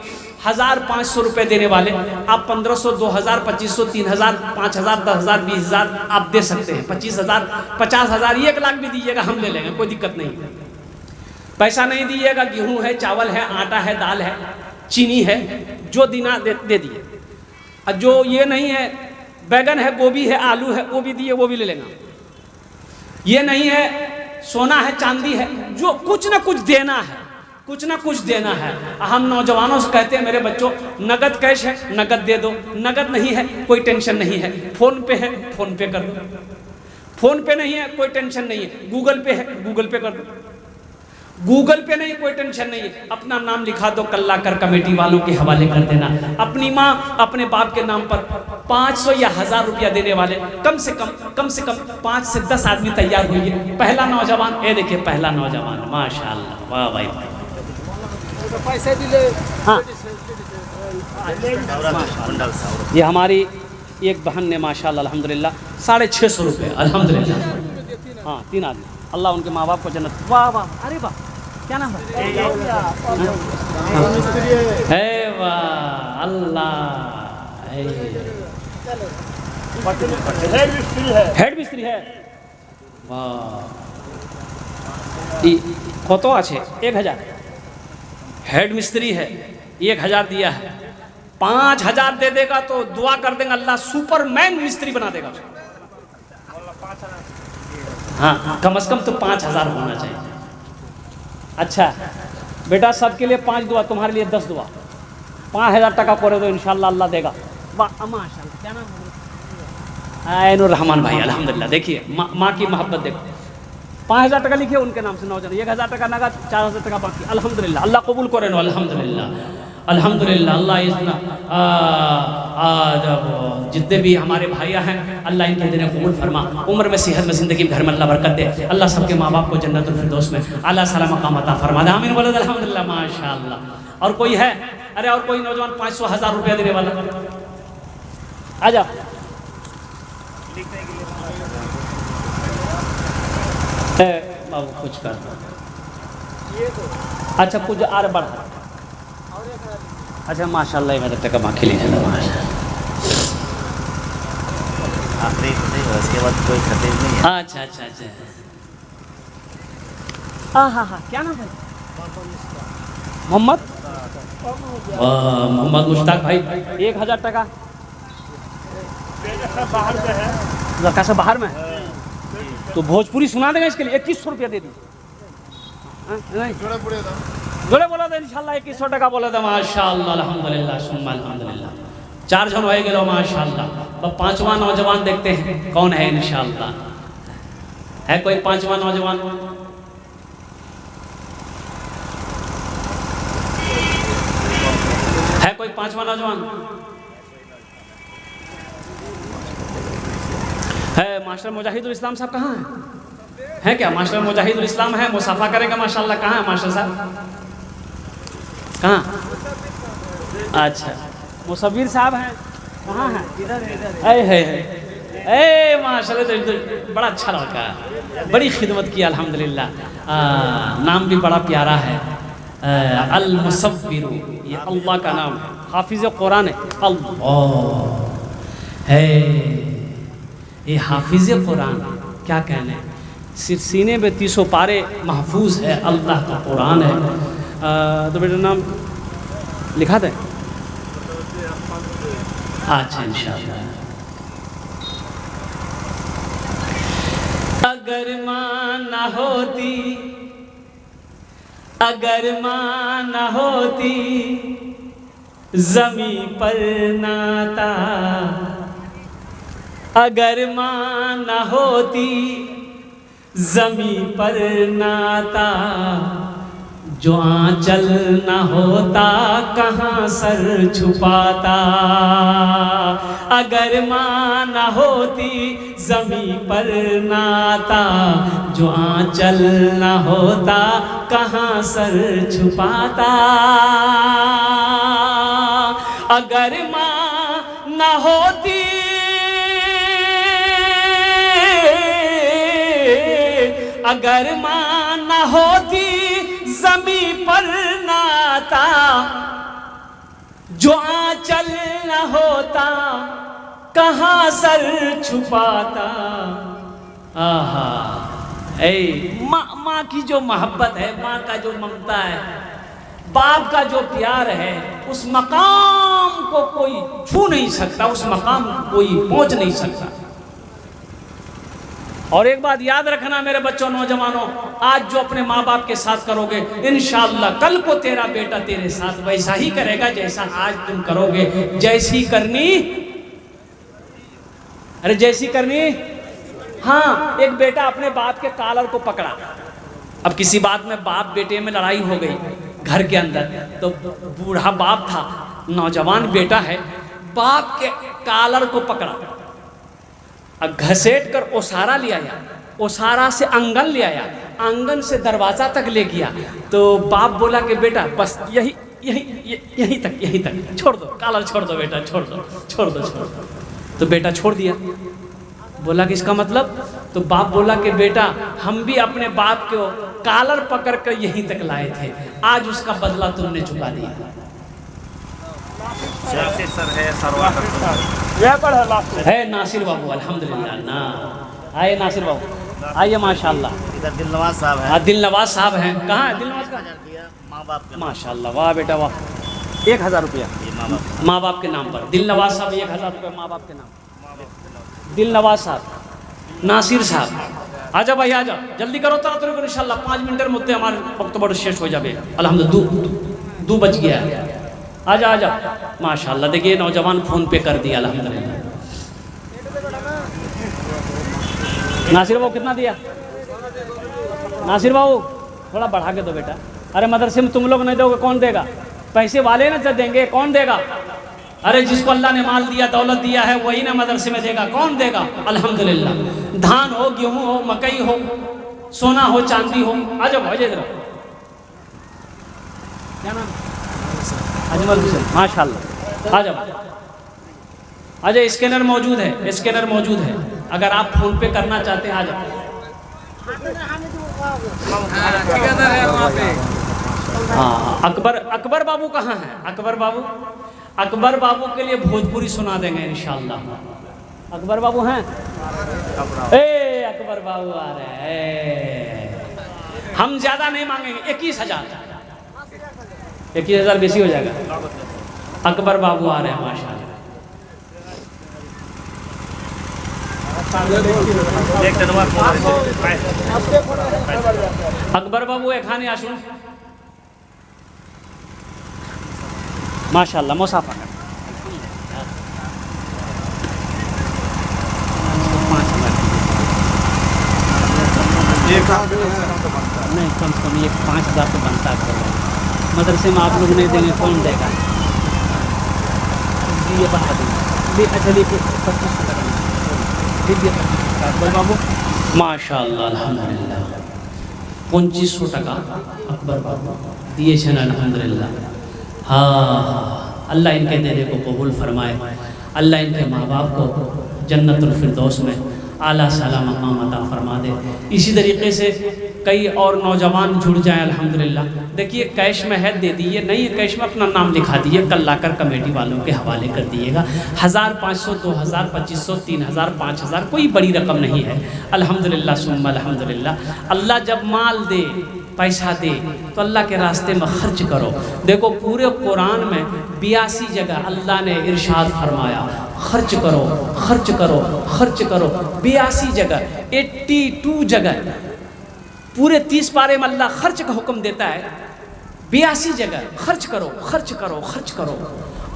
1500 रुपये देने वाले आप 1500, 2000, 2500, 3000, 5000, 10000, 20000 आप दे सकते हैं। 25000, 50000, 1 लाख भी दीजिएगा, हम ले लेंगे, कोई दिक्कत नहीं। पैसा नहीं दीजिएगा, गेहूँ है, चावल है, आटा है, दाल है, चीनी है, जो देना दे दिए। और जो ये नहीं है, बैगन है, गोभी है, आलू है, वो भी दिए, वो भी ले लेना। ये नहीं है, सोना है, चांदी है, जो कुछ ना कुछ देना है, कुछ ना कुछ देना है। हम नौजवानों से कहते हैं, मेरे बच्चों नगद कैश है, नगद दे दो, नगद नहीं है कोई टेंशन नहीं है, फ़ोन पे है, फ़ोन पे कर दो, फ़ोन पे नहीं है कोई टेंशन नहीं है, गूगल पे है, गूगल पे कर दो, गूगल पे नहीं कोई टेंशन नहीं है, अपना नाम लिखा दो, कल्ला कर कमेटी वालों के हवाले कर देना। अपनी माँ अपने बाप के नाम पर 500 या 1000 रुपया देने वाले कम से कम 5 से 10 आदमी तैयार हुई। पहला नौजवान, ये देखिए पहला नौजवान, माशाल्लाह, वाह भाई, पैसे दिले। हाँ, ये हमारी एक बहन ने माशाल्लाह अल्हम्दुलिल्लाह 650 रुपये, अल्हम्दुलिल्लाह। हाँ, 3 आदमी, अल्लाह उनके माँ बाप को जन्नत। वाह वाह, अरे वाह, क्या नाम है? वाह अल्लाह, हेड मिस्त्री है। वाह, कत आछे? 1000 हेड मिस्त्री है, 1000 दिया है। 5000 दे देगा तो दुआ कर देंगे, अल्लाह सुपरमैन मिस्त्री बना देगा। हाँ, कम से कम तो 5000 होना चाहिए। अच्छा बेटा, सबके लिए 5 दुआ, तुम्हारे लिए 10 दुआ। 5000 टका करे दो, इंशाल्लाह अल्लाह देगा। वाह माशाल्लाह, क्या नाम है? आयनुर रहमान भाई अल्हम्दुलिल्लाह। देखिए माँ की मोहब्बत देखो, 5000 टका लिखिए उनके नाम से नौजवान, 1000 टका नगद, 4000 टका बाकी। अल्हम्दुलिल्लाह, अल्लाह कबूल करे नो। अल्हम्दुलिल्लाह अल्हम्दुलिल्लाह। अल्लाह इतना जितने भी हमारे भाइयाँ हैं अल्लाह इनके दिन कबूल फरमा, उम्र में सेहत में ज़िंदगी घर में अल्लाह बरकत दे, अल्लाह सबके माँ बाप को जन्नतुल फिरदौस में आला साला मकाम अता फरमा दे। आमीन बोलो अल्हम्दुलिल्लाह माशाअल्लाह। और कोई है? अरे और कोई नौजवान 500,000 रुपया देने वाला? आ जाओ। बाबू कुछ कर, अच्छा कुछ और बढ़ा, अच्छा माशाल्लाह 1000 टका बाकी ले जाना आखिरी उसके बाद कोई खरीद नहीं है। अच्छा अच्छा अच्छा। हाँ क्या नाम है? मोहम्मद मुश्ताक भाई 1000 टका लड़का से बाहर में है तो भोजपुरी सुना देगा इसके लिए 2100 रुपया दे दी। जोड़े बोला था इंशाल्लाह 2100 टका बोला था माशाल्लाह अल्हम्दुलिल्लाह सुम्मा अल्हम्दुलिल्लाह। 4 जन हो गए माशाल्लाह। अब 5वां नौजवान देखते हैं कौन है इंशाल्लाह। है कोई 5वां नौजवान? है कोई 5वां नौजवान? है मास्टर मुजाहिदुल इस्लाम साहब कहाँ हैं? है क्या मास्टर मुजाहिदुल इस्लाम है? मुसाफा करेंगे माशाल्लाह। कहाँ है मास्टर साहब? कहाँ? अच्छा मुसव्विर साहब हैं, कहाँ हैं? इधर है माशाल्लाह। तो बड़ा अच्छा लड़का है, बड़ी खिदमत की अल्हम्दुलिल्लाह। नाम भी बड़ा प्यारा है, अल मुसव्विर, ये अल्लाह का नाम है, हाफिज़ कुरान है। अल्लाह है ये हाफिज़ कुरान, क्या कहने, सिर्फ सीने में 300 पारे महफूज है, अल्लाह का कुरान है। तो बेटा नाम लिखा दे। अच्छा इंशाअल्लाह। अगर माँ न होती, अगर माँ न होती ज़मी पर नाता, अगर माँ न होती ज़मी पर नाता, जो आंचल न होता कहाँ सर छुपाता। अगर माँ न होती ज़मी पर नाता, जो आंचल न होता कहाँ सर छुपाता। अगर माँ न होती, अगर माँ न होती ज़मी पर नाता, जो आंचल न होता कहाँ सर छुपाता। आहा माँ की जो मोहब्बत है, माँ का जो ममता है, बाप का जो प्यार है, उस मकाम को कोई छू नहीं सकता, उस मकाम को कोई पहुंच नहीं सकता। और एक बात याद रखना मेरे बच्चों, नौजवानों, आज जो अपने माँ बाप के साथ करोगे इंशाअल्लाह कल को तेरा बेटा तेरे साथ वैसा ही करेगा जैसा आज तुम करोगे। जैसी करनी, अरे जैसी करनी। हाँ, एक बेटा अपने बाप के कॉलर को पकड़ा। अब किसी बात में बाप बेटे में लड़ाई हो गई घर के अंदर, तो बूढ़ा बाप था, नौजवान बेटा है, बाप के कॉलर को पकड़ा, घसेट कर ओसारा ले आया, ओसारा से आंगन ले आया, आंगन से दरवाज़ा तक ले गया। तो बाप बोला कि बेटा बस यहीं तक छोड़ दो, कॉलर छोड़ दो बेटा, छोड़ दो। तो बेटा छोड़ दिया। बोला कि इसका मतलब? तो बाप बोला कि बेटा हम भी अपने बाप को कॉलर पकड़ कर यहीं तक लाए थे, आज उसका बदला तुमने चुका दिया। है नासिर बाबू अल्हम्दुलिल्लाह ना, आइए नासिर बाबू, आइए माशाल्लाह। इधर दिलनवाज साहब है। हाँ दिलनवाज साहब हैं, कहाँ है दिलनवाज का? माँ बाप के माशाल्लाह, वाह बेटा वाह। 1000 रुपया माँ बाप के नाम पर, दिलनवाज साहब 1000 रुपया माँ बाप के नाम। दिलनवाज साहब, नासिर साहब, आजा भाई आजा, जल्दी करो तारा इंशाल्लाह 5 मिनट में हमारे वक्त बड़ो शेष हो जाए अल्हम्दुलिल्लाह। 2 बज गया, आजा माशाल्लाह। देखिए नौजवान फ़ोन पे कर दिया अल्हम्दुलिल्लाह। नासिर बाबू कितना दिया? नासिर बाबू थोड़ा बढ़ा के दो बेटा। अरे मदरसे में तुम लोग नहीं दोगे कौन देगा? पैसे वाले ना तो देंगे, कौन देगा? अरे जिसको अल्लाह ने माल दिया, दौलत दिया है, वही ना मदरसे में देगा, कौन देगा? अल्हम्दुलिल्लाह। धान हो, गेहूं हो, मकई हो, सोना हो, चांदी हो, आ जाओ आ जाओ। क्या नाम? अजमल हुसैन, माशाल्लाह। आ जाओ आ जाओ। स्कैनर मौजूद है, स्कैनर मौजूद है, अगर आप फोन पे करना चाहते हैं आ जाओ। हाँ, अकबर बाबू कहाँ हैं? अकबर बाबू के लिए भोजपुरी सुना देंगे इंशाअल्लाह। अकबर बाबू हैं? ए अकबर बाबू आ रहे हैं। हम ज़्यादा नहीं मांगेंगे, 21,000। 21,000 बेसी हो जाएगा। अकबर बाबू आ रहे हैं माशाअल्लाह। अकबर बाबू एखाने आसुन माशाअल्लाह। मुसाफा कर 5,000 नहीं, कम से कम ये 5,000 तो बनता है। मदरसे में आप लोग नहीं देंगे, कौन देगा? ये बना देंगे। अच्छा देखिए 25 अकबर बाबू माशाअल्लाह अल्हम्दुलिल्लाह। 2500 टका अकबर बाबू दिए छन अल्हम्दुलिल्लाह। हाँ, अल्लाह इनके देने को कबूल फरमाए। अल्लाह इनके माँ बाप को जन्नतुल फिरदौस में आला साला मकाम अता फरमा दे। इसी तरीके से कई और नौजवान जुड़ जाएं अल्हम्दुलिल्लाह। देखिए कैश में है दे दिए, नहीं है कैश में अपना नाम लिखा दिए, कल लाकर कमेटी वालों के हवाले कर दिएगा। 1,000, 500, 2,000, 2,500, 3,000, 5,000 कोई बड़ी रकम नहीं है। अल्हम्दुलिल्लाह सुम्मा अल्हम्दुलिल्लाह। अल्लाह जब माल दे, पैसा दे तो अल्लाह के रास्ते में खर्च करो। देखो पूरे कुरान में 82 जगह अल्लाह ने इरशाद फरमाया खर्च करो, खर्च करो, खर्च करो। 82 जगह, 82 जगह पूरे 30 पारे में अल्लाह खर्च का हुक्म देता है। 82 जगह खर्च करो, खर्च करो, खर्च करो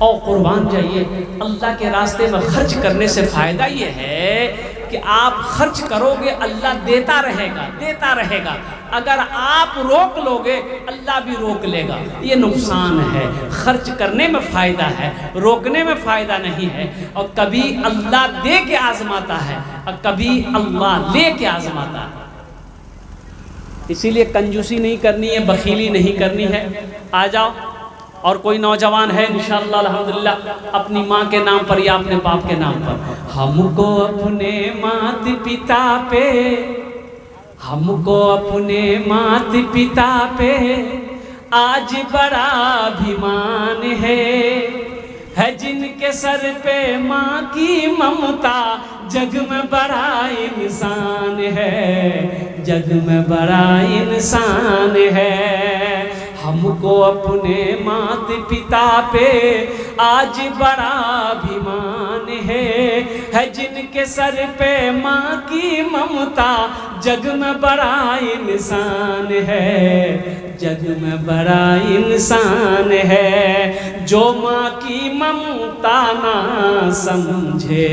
और कुर्बान जाइए। अल्लाह के रास्ते में खर्च करने से फ़ायदा ये है कि आप खर्च करोगे, अल्लाह देता रहेगा, देता रहेगा। अगर आप रोक लोगे, अल्लाह भी रोक लेगा। ये नुकसान है। खर्च करने में फ़ायदा है, रोकने में फ़ायदा नहीं है। और कभी अल्लाह दे के आजमाता है और कभी अल्लाह ले के आजमाता है। इसीलिए कंजूसी नहीं करनी है, बखीली नहीं करनी है। आ जाओ। और कोई नौजवान है इंशाअल्लाह अल्हम्दुलिल्लाह अपनी माँ के नाम पर या अपने बाप के नाम पर, हमको अपने माता पिता पे, हमको अपने माता पिता पे आज बड़ा अभिमान है जिनके सर पे माँ की ममता, जग में बड़ा इंसान है, जग में बड़ा इंसान है। हमको अपने माता पिता पे आज बड़ा अभिमान है जिनके सर पे माँ की ममता, जग में बड़ा इंसान है, जग में बड़ा इंसान है। जो माँ की ममता ना समझे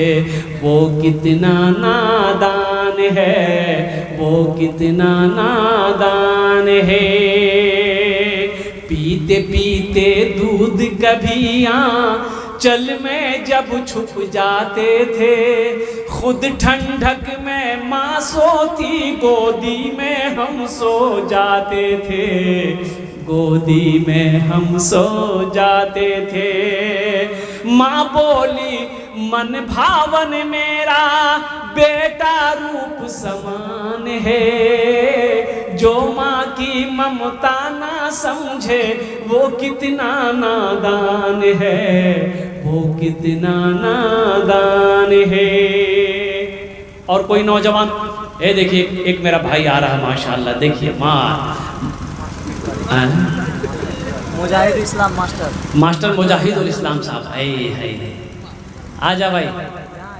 वो कितना नादान है, वो कितना नादान है। पीते पीते दूध कभी चल में जब छुप जाते थे, खुद ठंडक में माँ सोती, गोदी में हम सो जाते थे, गोदी में हम सो जाते थे। माँ बोली मन भावन मेरा बेटा रूप समान है, जो माँ की ममता ना समझे वो कितना नादान है, वो कितना नादान है। और कोई नौजवान, ये देखिए एक मेरा भाई आ रहा है माशाल्लाह, देखिए माँ मुजाहिद इस्लाम मास्टर मुजाहिदुल इस्लाम साहब है। आ जा भाई।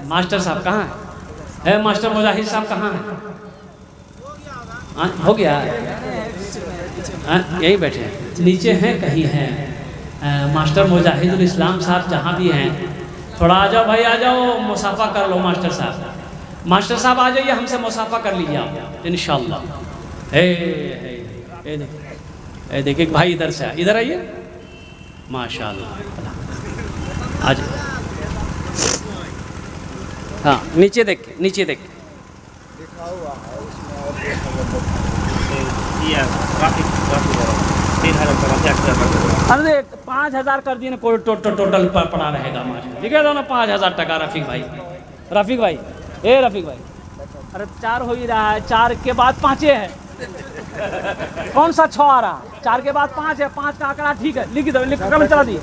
मास्टर साहब कहाँ है? मास्टर मुजाहिद साहब कहाँ है? हो गया यहीं बैठे हैं, नीचे हैं कहीं हैं। मास्टर मुजाहिदुल इस्लाम साहब जहाँ भी हैं, थोड़ा आ जाओ भाई, आ जाओ, मुसाफा कर लो मास्टर साहब। मास्टर साहब आ जाइए, हमसे मुसाफा कर लीजिए आप इंशाअल्लाह। देखिए भाई इधर से इधर आइए, माशाअल्लाह। आज हाँ नीचे देख, नीचे देख। अरे 5,000 कर दिए ना, कोई टोटल पड़ा रहेगा मास्टर। ठीक है ना, 5,000 टका रफ़ीक भाई। रफ़ीक भाई, ए रफ़ीक भाई, अरे 4 हो ही रहा है, 4 के बाद 5 है। कौन सा 6 आ रहा? 4 के बाद 5 है, 5 का आंकड़ा ठीक है, लिख दो, लिख कर चला दिए।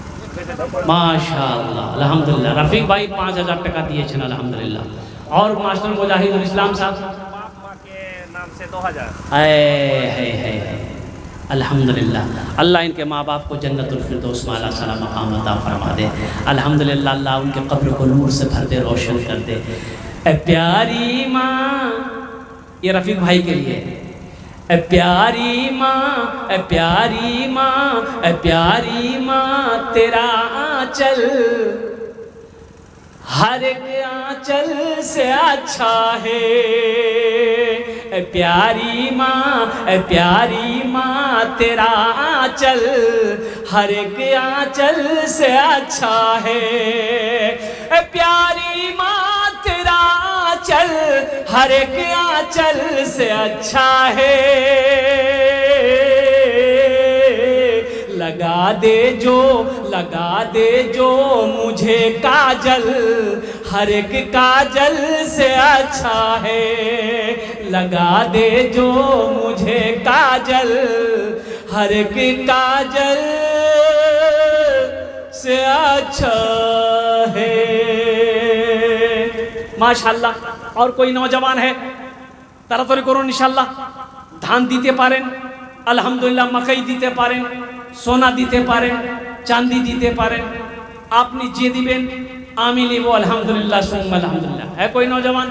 माशाअल्लाह, अल्हम्दुलिल्लाह। रफ़ीक भाई 5,000 टका दिए छन, अल्हम्दुलिल्लाह। और मास्टर मुजाहिदुल इस्लाम साहब के नाम से 2,000। है अल्हम्दुलिल्लाह। अल्लाह इनके माँ बाप को जन्नतुल फिरदौस वाला साला मकाम अता फरमा दे। अल्हम्दुलिल्लाह, अल्लाह उनके कब्र को नूर से भर दे, रोशन कर दे। ए प्यारी माँ, ये रफ़ीक भाई के लिए। ए प्यारी माँ, ए प्यारी माँ, ए प्यारी माँ, तेरा आंचल हर एक आंचल से अच्छा है। ए प्यारी माँ, ए प्यारी माँ, तेरा आंचल हर एक आंचल से अच्छा है। ए प्यारी माँ, तेरा आंचल हर एक आंचल से अच्छा है। लगा दे जो मुझे काजल, हर एक काजल से अच्छा है। लगा दे जो मुझे काजल, हर एक काजल से अच्छा है। माशाअल्लाह। और कोई नौजवान है তাড়াতাড়ি করুন ইনশাআল্লাহ। ধান দিতে পারেন আলহামদুলিল্লাহ, मकई দিতে পারেন, সোনা দিতে পারেন, চাঁদি দিতে পারেন, আপনি যে দিবেন আমি নিব अल्हम्दुलिल्लाह सुम्मा अल्हम्दुलिल्लाह। है कोई नौजवान?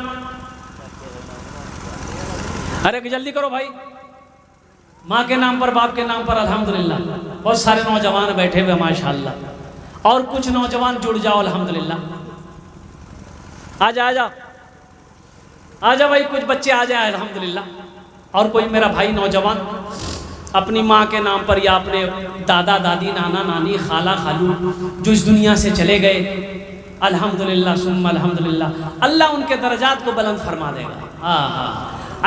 अरे जल्दी करो भाई, माँ के नाम पर, बाप के नाम पर अल्हम्दुलिल्लाह। बहुत सारे नौजवान बैठे हुए माशाअल्लाह। और कुछ नौजवान जुड़ जाओ अल्हम्दुलिल्लाह। आजा आजा भाई, कुछ बच्चे आ जाए अल्हम्दुलिल्लाह। और कोई मेरा भाई नौजवान अपनी माँ के नाम पर या अपने दादा दादी, नाना नानी, खाला खालू जो इस दुनिया से चले गए, अल्हम्दुलिल्लाह सुम्मा अल्हम्दुलिल्लाह, अल्लाह उनके दर्जात को बुलंद फरमा देगा।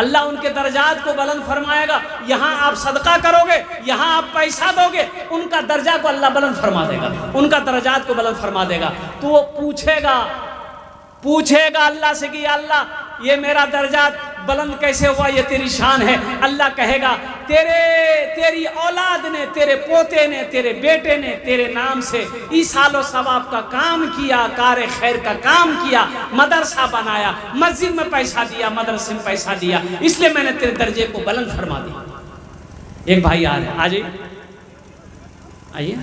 अल्लाह उनके दर्जात को बुलंद फरमाएगा। यहाँ आप सदका करोगे, यहाँ आप पैसा दोगे, उनका दर्जा को अल्लाह बुलंद फरमा देगा, उनका दर्जात को बुलंद फरमा देगा। तो वो पूछेगा अल्लाह से कि अल्लाह ये मेरा दर्जात बुलंद कैसे हुआ, ये तेरी शान है। अल्लाह कहेगा तेरी औलाद ने, तेरे पोते ने, तेरे बेटे ने तेरे नाम से ईसालो सवाब का काम किया, कार खैर का काम किया, मदरसा बनाया, मस्जिद में पैसा दिया, मदरसे में पैसा दिया, इसलिए मैंने तेरे दर्जे को बुलंद फरमा दिया। एक भाई आ रहे, आइए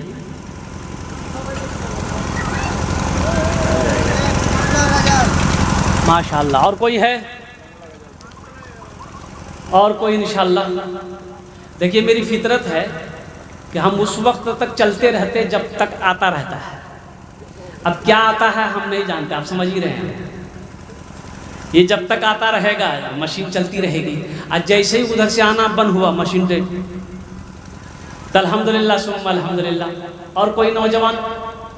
माशाअल्लाह। और कोई है? और कोई इंशाअल्लाह। देखिए मेरी फितरत है कि हम उस वक्त तक चलते रहते जब तक आता रहता है। अब क्या आता है हम नहीं जानते, आप समझ ही रहे हैं। ये जब तक आता रहेगा मशीन चलती रहेगी। आज जैसे ही उधर से आना बंद हुआ मशीन पे, तो अल्हम्दुलिल्लाह सुम्मा अल्हम्दुलिल्लाह। और कोई नौजवान,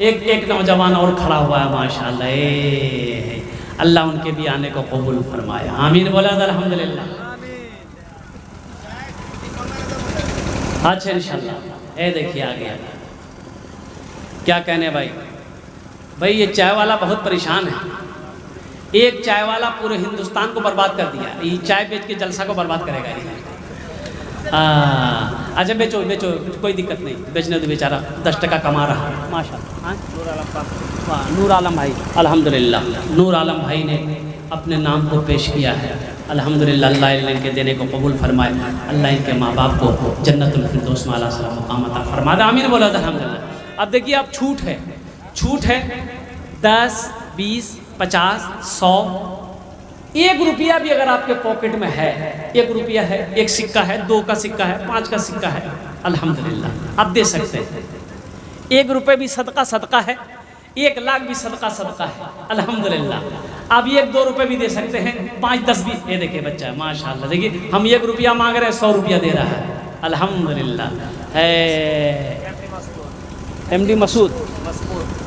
एक नौजवान और खड़ा हुआ है माशाअल्लाह। अल्लाह उनके भी आने को कबूल फरमाया, आमीन बोला अल्हम्दुलिल्लाह। अच्छा इंशाअल्लाह। ए देखिए आ गया, क्या कहने भाई ये चाय वाला बहुत परेशान है। एक चाय वाला पूरे हिंदुस्तान को बर्बाद कर दिया। ये चाय बेच के जलसा को बर्बाद करेगा ये। अच्छा बेचो कोई दिक्कत नहीं, बेचने तो बेचारा 10 टका कमा रहा है माशाअल्लाह। नूर आलम भाई अल्हम्दुलिल्लाह, नूर आलम भाई ने अपने नाम को पेश किया है अल्हम्दुलिल्लाह। अल्लाह इनके देने को कबूल फरमाए, अल्लाह इनके माँ बाप को जन्नतुल फिरदौस में आला सलाम मकाम अता फरमा दे, आमीन बोला अल्हम्दुलिल्लाह। अब देखिए अब छूट है 10, 20, 50, 100, 1 रुपया भी अगर आपके पॉकेट में है, 1 रुपया है, 1 सिक्का है, 2 का सिक्का है, 5 का सिक्का है, अल्हम्दुलिल्लाह आप दे सकते हैं। 1 रुपये भी सदका है, 1 लाख भी सदका है, अल्हम्दुलिल्लाह। आप 1-2 रुपए भी दे सकते हैं, 5-10 भी। ये देखिए बच्चा है माशाल्लाह, देखिए हम 1 रुपया मांग रहे हैं, 100 रुपया दे रहा है, अल्हम्दुलिल्लाह। है MD मसूद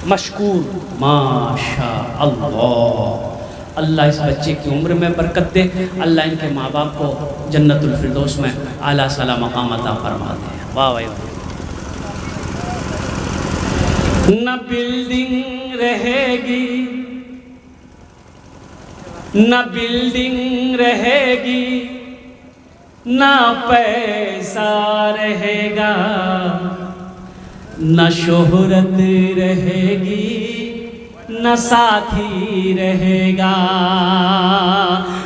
मशकूर, माशा अल्लाह। अल्लाह इस बच्चे की उम्र में बरकत दे, अल्लाह इनके माँ बाप को जन्नतुल फिरदौस में आला साला मकाम अता फरमा दे। वाह भाई वाह। न बिल्डिंग रहेगी, न बिल्डिंग रहेगी, न पैसा रहेगा, न शोहरत रहेगी, न साथी रहेगा।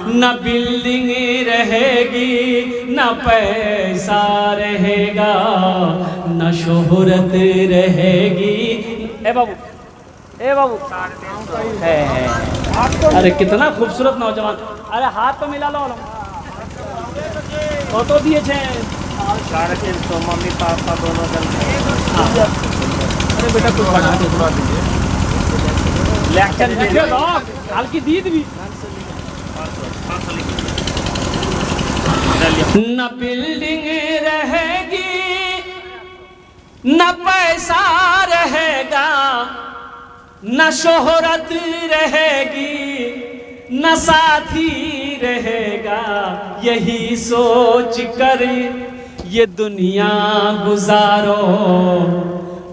न बिल्डिंग रहेगी, न पैसा रहेगा, न शोहरत रहेगी। ए बाबू, ए बाबू है। अरे कितना खूबसूरत नौजवान। अरे हाथ तो मिला लो, फोटो दिए थे। तो मम्मी पापा दोनों जन। अरे बेटा कुछ बना दे, थोड़ा दीजिए लेक्चर लिखे लो, हाल की दीद भी। न बिल्डिंग रहेगी, न पैसा रहेगा, न शोहरत रहेगी, न साथी रहेगा। यही सोच कर ये दुनिया गुजारो,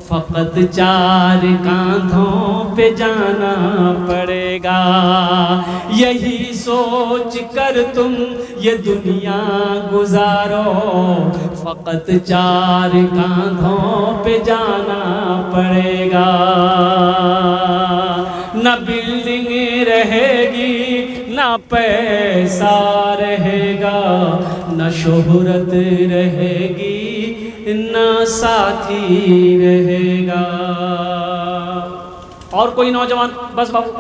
फकत 4 कांधों पे जाना पड़ेगा। यही सोच कर तुम ये दुनिया गुजारो, फकत 4 कांधों पे जाना पड़ेगा। न बिल्डिंग रहेगी, न पैसा रहेगा, न शोहरत रहेगी, न साथी रहेगा। और कोई नौजवान? बस बाबू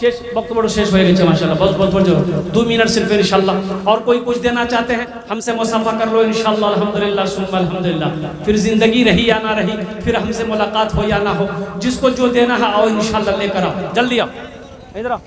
शेष वक्त बड़ो शेष हो गए माशाल्लाह। बस बहुत जो 2 मिनट सिर्फ इंशाल्लाह। और कोई कुछ देना चाहते हैं हमसे मुसाफा कर लो इंशाल्लाह। अल्हम्दुलिल्लाह सुम्मा अल्हम्दुलिल्लाह। फिर जिंदगी रही या ना रही, फिर हमसे मुलाकात हो या ना हो, जिसको जो देना है आओ इंशाल्लाह लेकर आओ, जल्दी आओ, इधर आओ।